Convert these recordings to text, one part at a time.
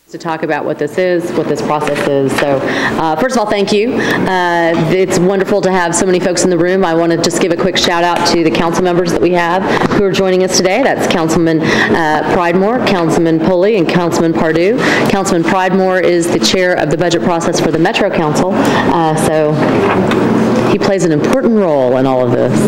to talk about what this is, what this process is. So first of all, thank you. It's wonderful to have so many folks in the room. I want to just give a quick shout out to the council members that we have who are joining us today. That's Councilman Pridemore, Councilman Pulley, and Councilman Pardue. Councilman Pridemore is the chair of the budget process for the Metro Council. So he plays an important role in all of this.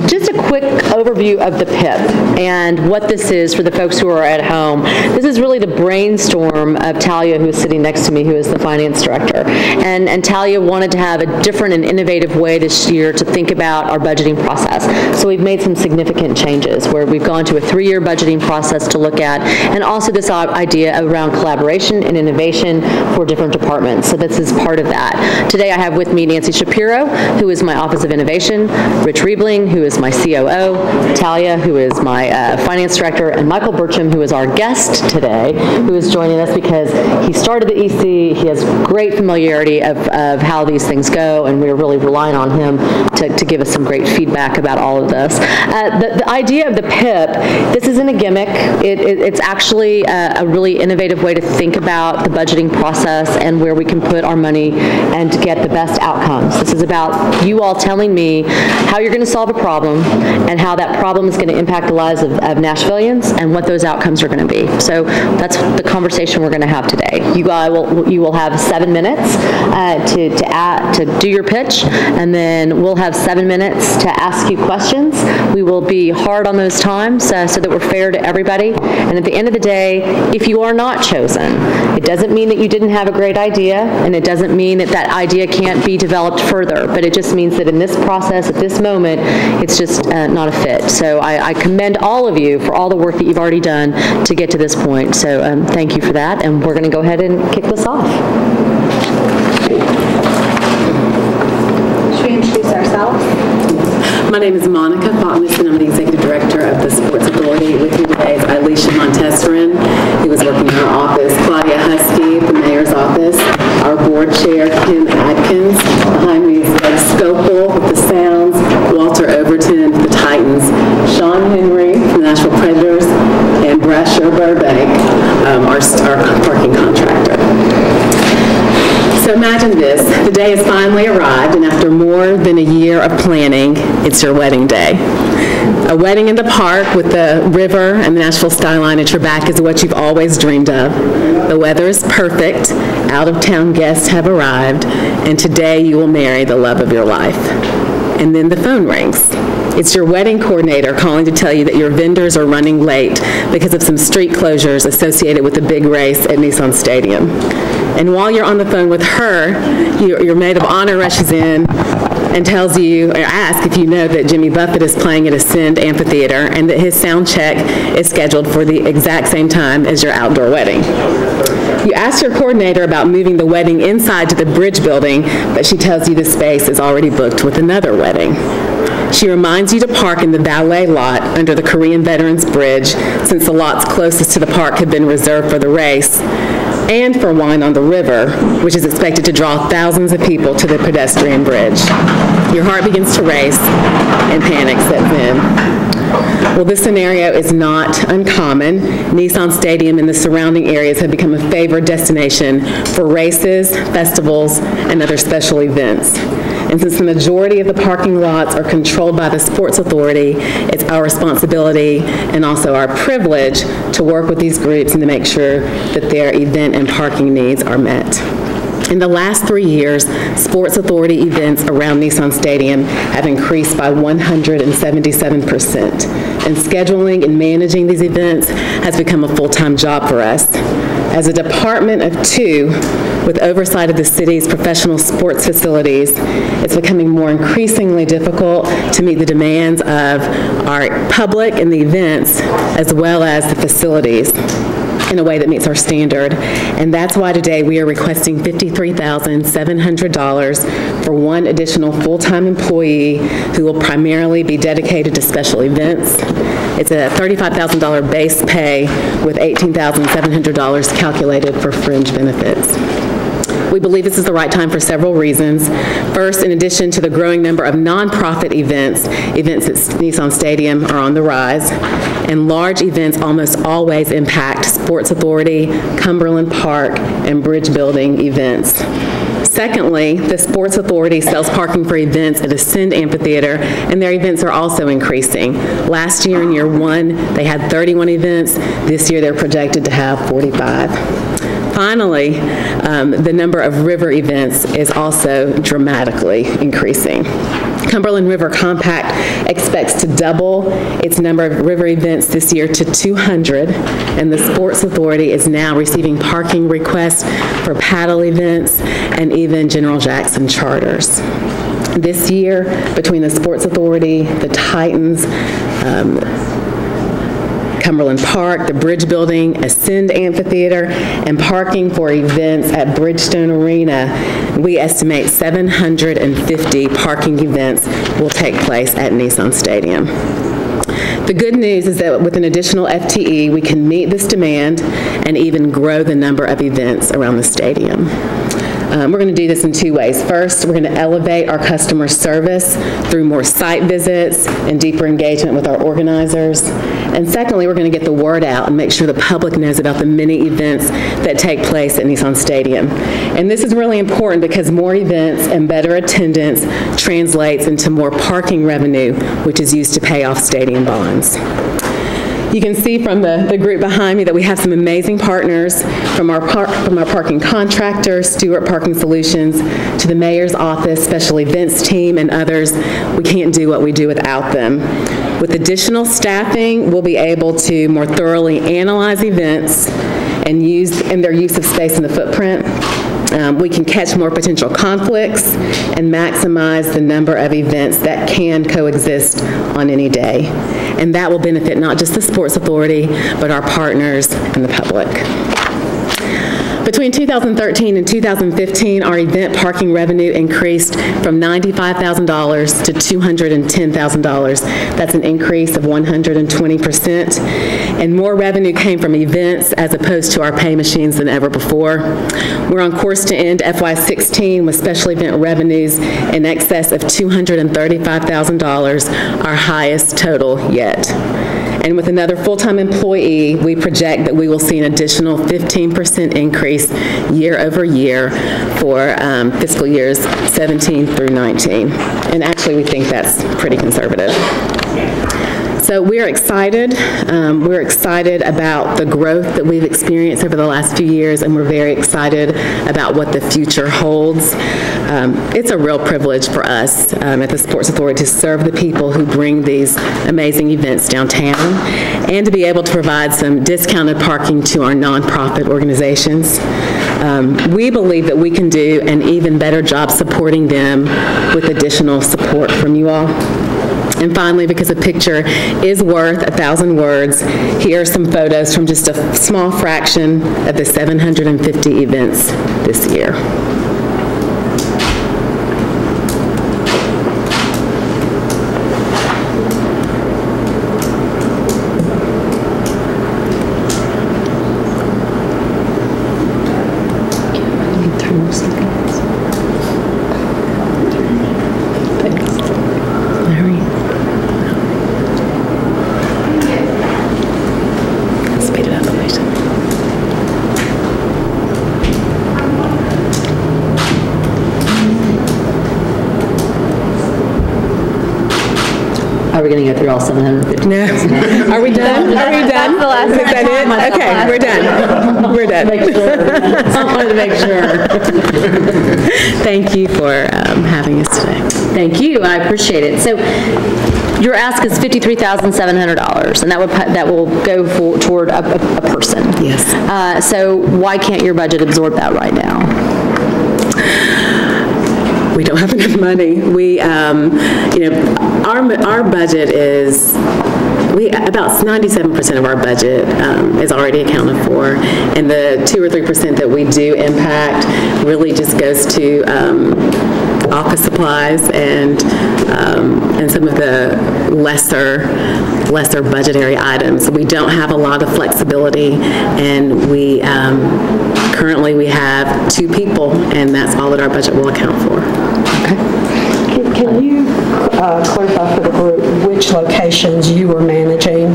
Just a quick overview of the PIP and what this is for the folks who are at home. This is really the brainstorm of Talia, who is sitting next to me, who is the finance director. And Talia wanted to have a different and innovative way this year to think about our budgeting process. So we've made some significant changes where we've gone to a 3-year budgeting process to look at, and also this idea around collaboration and innovation for different departments. So this is part of that. Today I have with me Nancy Shapiro, who is my Office of Innovation, Rich Riebling, who is my COO, Talia, who is my finance director, and Michael Burcham, who is our guest today, who is joining us because he started the EC. He has great familiarity of how these things go, and we're really relying on him to give us some great feedback about all of this. The idea of the PIP, this isn't a gimmick. It's actually a really innovative way to think about the budgeting process and where we can put our money and to get the best outcomes. This is about you all telling me how you're going to solve a problem and how that problem is going to impact the lives of Nashvillians and what those outcomes are going to be. So that's the conversation we're going to have today. You will have 7 minutes to do your pitch, and then we'll have 7 minutes to ask you questions. We will be hard on those times so that we're fair to everybody. And at the end of the day, if you are not chosen, it doesn't mean that you didn't have a great idea, and it doesn't mean that that idea can't be developed further, but it just means that in this process, at this moment, it's just not a fit. So I commend all of you for all the work that you've already done to get to this point. So thank you for that, and we're going to go ahead and kick this off. Should we introduce ourselves? My name is Monica Fogleson. I'm the Executive Director of the Sports Authority. With me today is Elisha Montesserin, who was working in our office, Claudia Husky, the Mayor's office, our Board Chair, Kim Atkins. Behind me is Doug Scopel with the Sounds, Walter Overton with the Titans, Sean Henry from the Nashville Predators, and Brasher Burbank, our parking contractor. So imagine this, the day has finally arrived, and after more than a year of planning, it's your wedding day. A wedding in the park with the river and the Nashville skyline at your back is what you've always dreamed of. The weather is perfect, out-of-town guests have arrived, and today you will marry the love of your life. And then the phone rings. It's your wedding coordinator calling to tell you that your vendors are running late because of some street closures associated with the big race at Nissan Stadium. And while you're on the phone with her, your maid of honor rushes in and tells you, or asks if you know that Jimmy Buffett is playing at Ascend Amphitheater and that his sound check is scheduled for the exact same time as your outdoor wedding. You ask your coordinator about moving the wedding inside to the bridge building, but she tells you the space is already booked with another wedding. She reminds you to park in the valet lot under the Korean Veterans Bridge, since the lots closest to the park have been reserved for the race, and for wine on the river, which is expected to draw thousands of people to the pedestrian bridge. Your heart begins to race, and panic sets in. Well, this scenario is not uncommon. Nissan Stadium and the surrounding areas have become a favored destination for races, festivals, and other special events. And since the majority of the parking lots are controlled by the Sports Authority, it's our responsibility and also our privilege to work with these groups and to make sure that their event and parking needs are met. In the last 3 years, Sports Authority events around Nissan Stadium have increased by 177%. And scheduling and managing these events has become a full-time job for us. As a department of 2, with oversight of the city's professional sports facilities, it's becoming more increasingly difficult to meet the demands of our public and the events, as well as the facilities, in a way that meets our standard. And that's why today we are requesting $53,700 for one additional full-time employee who will primarily be dedicated to special events. It's a $35,000 base pay with $18,700 calculated for fringe benefits. We believe this is the right time for several reasons. First, in addition to the growing number of nonprofit events at Nissan Stadium are on the rise, and large events almost always impact Sports Authority, Cumberland Park, and bridge building events. Secondly, the Sports Authority sells parking for events at Ascend Amphitheater, and their events are also increasing. Last year, in year one, they had 31 events. This year, they're projected to have 45. Finally, the number of river events is also dramatically increasing. Cumberland River Compact expects to double its number of river events this year to 200, and the Sports Authority is now receiving parking requests for paddle events and even General Jackson charters. This year, between the Sports Authority, the Titans, Cumberland Park, the Bridge Building, Ascend Amphitheater, and parking for events at Bridgestone Arena, we estimate 750 parking events will take place at Nissan Stadium. The good news is that with an additional FTE, we can meet this demand and even grow the number of events around the stadium. We're going to do this in two ways. First, we're going to elevate our customer service through more site visits and deeper engagement with our organizers. And secondly, we're going to get the word out and make sure the public knows about the many events that take place at Nissan Stadium. And this is really important because more events and better attendance translates into more parking revenue, which is used to pay off stadium bonds. You can see from the group behind me that we have some amazing partners, from our parking contractor, Stewart Parking Solutions, to the mayor's office, special events team, and others. We can't do what we do without them. With additional staffing, we'll be able to more thoroughly analyze events and their use of space in the footprint. We can catch more potential conflicts and maximize the number of events that can coexist on any day. And that will benefit not just the Sports Authority, but our partners and the public. Between 2013 and 2015, our event parking revenue increased from $95,000 to $210,000. That's an increase of 120%. And more revenue came from events as opposed to our pay machines than ever before. We're on course to end FY16 with special event revenues in excess of $235,000, our highest total yet. And with another full-time employee, we project that we will see an additional 15% increase year over year for fiscal years 17 through 19. And actually, we think that's pretty conservative. So we're excited. We're excited about the growth that we've experienced over the last few years, and we're very excited about what the future holds. It's a real privilege for us at the Sports Authority to serve the people who bring these amazing events downtown and to be able to provide some discounted parking to our nonprofit organizations. We believe that we can do an even better job supporting them with additional support from you all. And finally, because a picture is worth 1,000 words, here are some photos from just a small fraction of the 750 events this year. Are we going to go through all 750? No. Are we done? Are we done? That's the last Is that it? Okay, we're done. We're done. Make sure. I wanted to make sure. Thank you for having us today. Thank you. I appreciate it. So your ask is $53,700, and that will go toward a person. Yes. So why can't your budget absorb that right now? We don't have enough money. We, our budget is, about 97% of our budget is already accounted for, and the 2 or 3% that we do impact really just goes to office supplies and some of the lesser budgetary items. We don't have a lot of flexibility, and we currently we have 2 people, and that's all that our budget will account for. Okay. Can you clarify for the group which locations you are managing?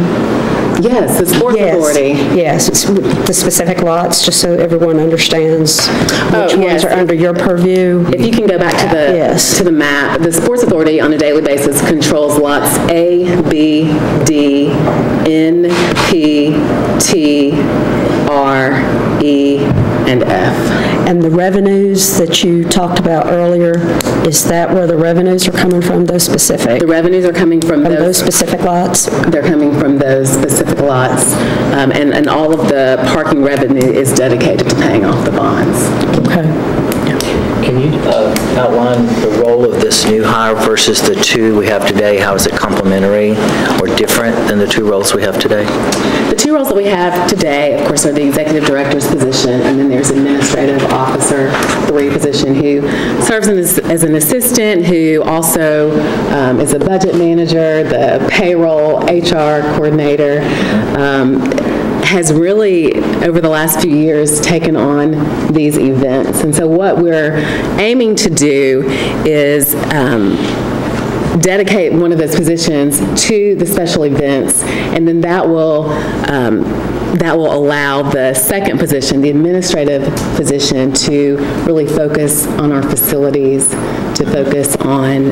Yes, the Sports Authority. Yes, it's the specific lots, just so everyone understands which ones are under your purview. If you can go back to the map, the Sports Authority on a daily basis controls lots A, B, D, N, P, T, R, E, and F. And the revenues that you talked about earlier, is that where the revenues are coming from, those specific? The revenues are coming from those specific lots? They're coming from those specific lots, and all of the parking revenue is dedicated to paying off the bonds. Okay. Can you outline the role of this new hire versus the 2 we have today? How is it complementary or different than the 2 roles we have today? The 2 roles that we have today, of course, are the executive director's position, and then there's administrative officer 3 position who serves as an assistant, who also is a budget manager, the payroll, HR coordinator, has really, over the last few years, taken on these events. And so what we're aiming to do is dedicate one of those positions to the special events, and then that will allow the second position, the administrative position, to really focus on our facilities, to focus on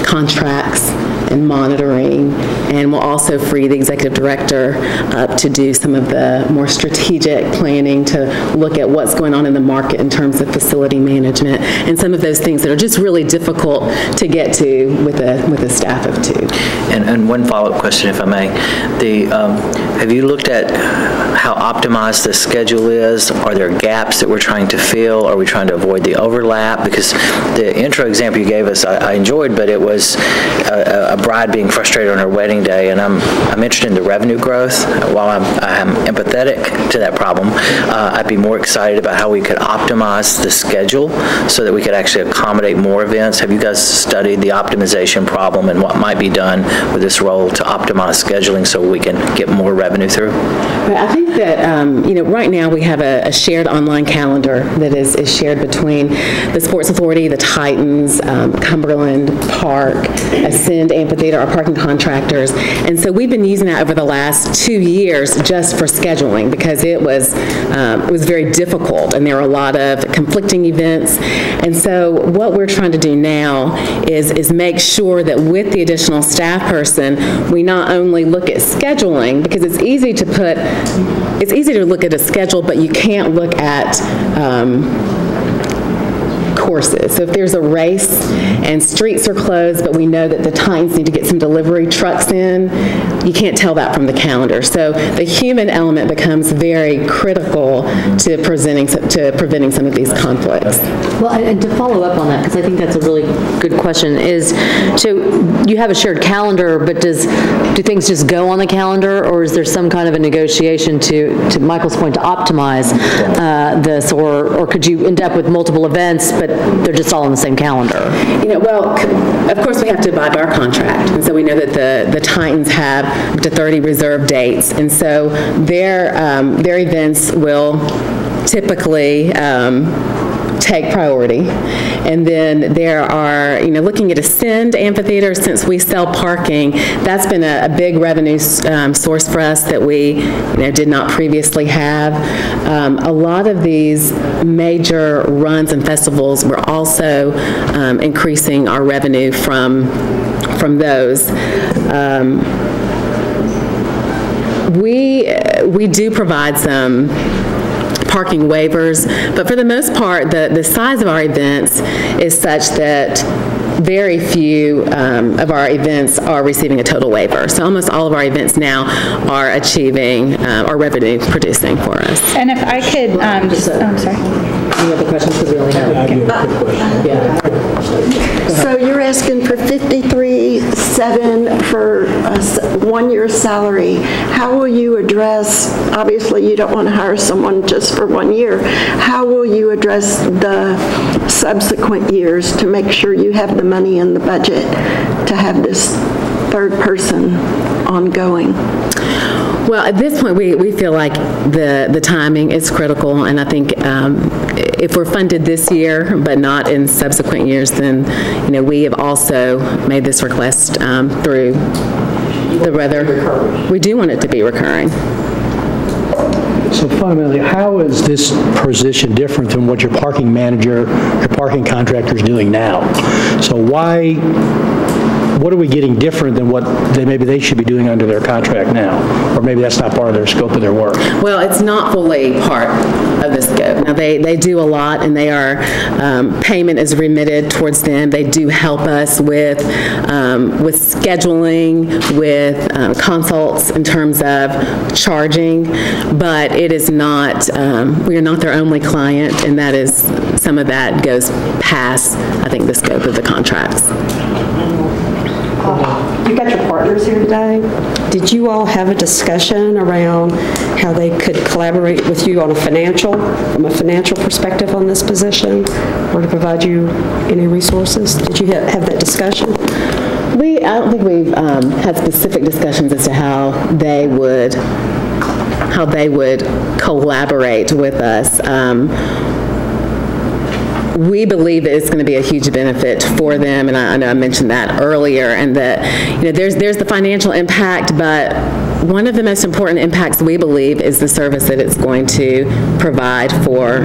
contracts and monitoring, and will also free the executive director up to do some of the more strategic planning, to look at what's going on in the market in terms of facility management and some of those things that are just really difficult to get to with a staff of 2. And one follow-up question, if I may. Have you looked at how optimized the schedule is? Are there gaps that we're trying to fill? Are we trying to avoid the overlap? Because the intro example you gave us, I enjoyed, but it was a bride being frustrated on her wedding day, and I'm interested in the revenue growth. While I'm empathetic to that problem, I'd be more excited about how we could optimize the schedule so that we could actually accommodate more events. Have you guys studied the optimization problem and what might be done with this role to optimize scheduling so we can get more revenue through? I think that right now we have a shared online calendar that is shared between the Sports Authority, the Titans, Cumberland Park, Ascend Amphitheater, our parking contractors, and so we've been using that over the last 2 years just for scheduling, because it was very difficult and there were a lot of conflicting events. And so what we're trying to do now is make sure that with the additional staff person, we not only look at scheduling, because it's easy to look at a schedule, but you can't look at courses. So if there's a race and streets are closed, but we know that the Titans need to get some delivery trucks in, you can't tell that from the calendar. So the human element becomes very critical to preventing some of these conflicts. Well, and to follow up on that, because I think that's a really good question, is, so you have a shared calendar, but do things just go on the calendar, or is there some kind of a negotiation to Michael's point, to optimize this, or could you end up with multiple events, but they're just all on the same calendar? Well, of course we have to abide by our contract, and so we know that the Titans have up to 30 reserved dates, and so their events will typically take priority. And then there are, looking at Ascend Amphitheater, since we sell parking, that's been a big revenue source for us that we did not previously have. A lot of these major runs and festivals, we're also increasing our revenue from those. We do provide some parking waivers, but for the most part, the size of our events is such that very few of our events are receiving a total waiver. So almost all of our events now are achieving or revenue producing for us. And if I could, I'm sorry. Any other questions? Because we only have. I do have a quick question. Yeah. So you're asking for $53,700 for a 1 year salary. How will you address, obviously you don't want to hire someone just for 1 year. How will you address the subsequent years to make sure you have the money in the budget to have this third person ongoing? Well, at this point, we feel like the timing is critical, and I think if we're funded this year, but not in subsequent years, then, we have also made this request through the weather. We do want it to be recurring. So fundamentally, how is this position different than what your parking manager, your parking contractor is doing now? So what are we getting different than what maybe they should be doing under their contract now? Or maybe that's not part of their scope of their work? Well, it's not fully part of the scope. Now, they do a lot, and they are, payment is remitted towards them. They do help us with scheduling, with consults in terms of charging, but it is not, we are not their only client, and that is, some of that goes past, I think, the scope of the contracts. You've got your partners here today. Did you all have a discussion around how they could collaborate with you from a financial perspective on this position, or to provide you any resources? Did you have that discussion? I don't think we've had specific discussions as to how they would collaborate with us. We believe that it's going to be a huge benefit for them, and I know I mentioned that earlier, and that there's the financial impact, but one of the most important impacts we believe is the service that it's going to provide for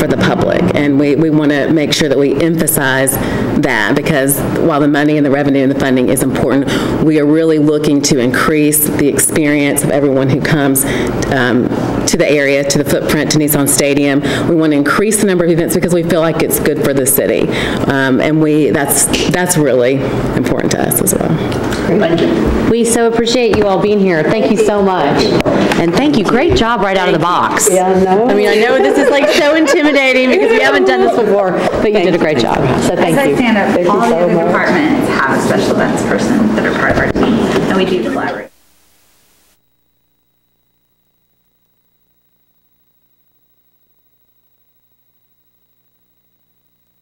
the public, and we want to make sure that we emphasize that, because while the money and the revenue and the funding is important, we are really looking to increase the experience of everyone who comes to the area, to the footprint, to Nissan Stadium. We want to increase the number of events because we feel like it's good for the city, and that's really important to us as well. We so appreciate you all being here. Thank you so much. And thank you. Great job right out of the box. Yeah, I know. I mean, I know this is like so intimidating because we haven't done this before, but you did a great job. So thank you. As I stand up, all the other departments have a special events person that are part of our team, and we do collaborate.